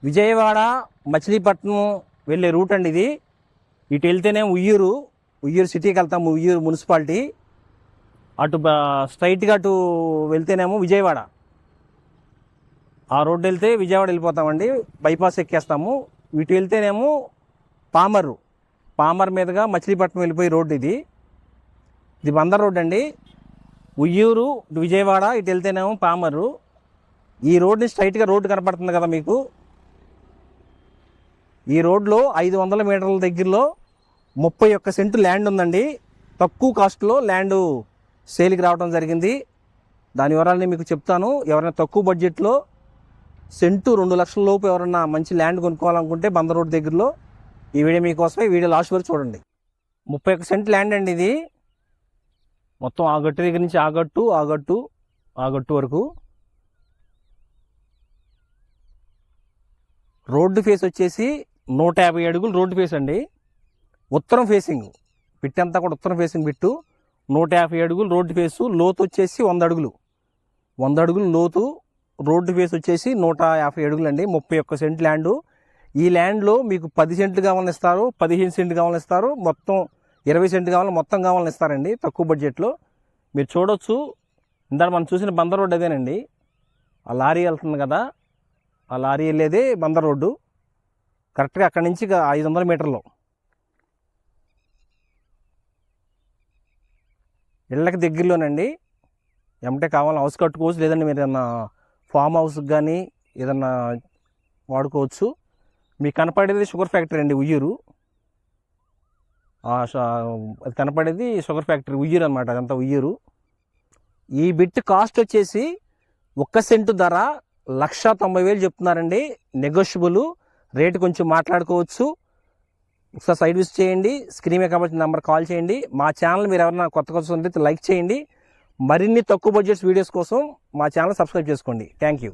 విజయవాడ మచిలీపట్నం వెళ్ళే రూట్ అండి ఇది. ఇటు వెళ్తేనే ఉయ్యూరు సిటీకి వెళ్తాము, ఉయ్యూరు మున్సిపాలిటీ. అటు స్ట్రైట్గా అటు వెళ్తేనేమో విజయవాడ, ఆ రోడ్డు వెళ్తే విజయవాడ వెళ్ళిపోతామండి, బైపాస్ ఎక్కేస్తాము. ఇటు వెళ్తేనేమో పామర్ మీదుగా మచిలీపట్నం వెళ్ళిపోయే రోడ్డు ఇది బందర్ రోడ్ అండి. ఉయ్యూరు విజయవాడ ఇటు వెళ్తేనేమో పామరు. ఈ రోడ్ని స్ట్రైట్గా రోడ్డు కనపడుతుంది కదా మీకు. ఈ రోడ్లో 500 మీటర్ల దగ్గరలో 31 సెంటు ల్యాండ్ ఉందండి. తక్కువ కాస్ట్లో ల్యాండ్ సేల్కి రావడం జరిగింది. దాని వివరాలని మీకు చెప్తాను. ఎవరైనా తక్కువ బడ్జెట్లో సెంటు 2 లక్షల లోపు ఎవరైనా మంచి ల్యాండ్ కొనుక్కోవాలనుకుంటే బందర్ రోడ్ దగ్గరలో ఈ వీడియో మీకోసమే. వీడియో లాస్ట్ వరకు చూడండి. 31 సెంట్ ల్యాండ్ అండి ఇది. మొత్తం ఆ గట్టు దగ్గర నుంచి ఆ గట్టు వరకు. రోడ్డు ఫేస్ వచ్చేసి 150 అడుగులు రోడ్డు ఫేస్ అండి. ఉత్తరం ఫేసింగ్ పిట్ అంతా కూడా ఉత్తరం ఫేసింగ్ బిట్టు. 150 అడుగులు రోడ్డు ఫేసు. లోతు వచ్చేసి 100 అడుగులు. 100 అడుగులు లోతు. రోడ్డు ఫేస్ వచ్చేసి 150 అడుగులు అండి. 31 సెంట్ ల్యాండు. ఈ ల్యాండ్లో మీకు 10 సెంట్లు కావాలని ఇస్తారు, 15 సెంట్లు కావాలని ఇస్తారు, మొత్తం 20 సెంట్లు కావాలని మొత్తం కావాలని ఇస్తారండి తక్కువ బడ్జెట్లో. మీరు చూడొచ్చు. ఇందాక మనం చూసిన బందర్ రోడ్డు అదేనండి. ఆ లారీ వెళ్తుంది కదా, ఆ లారీ వెళ్ళేదే బందర్ రోడ్డు. కరెక్ట్గా అక్కడి నుంచి 500 మీటర్లు. ఇళ్ళకి దగ్గరలోనండి. ఏమంటే కావాలని హౌస్ కట్టుకోవచ్చు, లేదంటే మీరు ఏదన్నా ఫామ్ హౌస్కి కానీ ఏదన్నా వాడుకోవచ్చు. మీకు కనపడేది షుగర్ ఫ్యాక్టరీ అండి, ఉయ్యూరు. అది కనపడేది షుగర్ ఫ్యాక్టరీ ఉయ్యూరు అనమాట. అదంతా ఉయ్యూరు. ఈ బిట్ కాస్ట్ వచ్చేసి 1 సెంటు ధర 1,90,000 చెప్తున్నారండి. నెగోషియబుల్ రేటు, కొంచెం మాట్లాడుకోవచ్చు. ఒకసారి సైడ్ విజిట్ చేయండి. స్క్రీన్ మీద కాబట్టి నెంబర్ కాల్ చేయండి. మా ఛానల్ మీరు ఎవరైనా కొత్త ఉంటే లైక్ చేయండి. మరిన్ని తక్కువ బడ్జెట్స్ వీడియోస్ కోసం మా ఛానల్ సబ్స్క్రైబ్ చేసుకోండి. Thank you.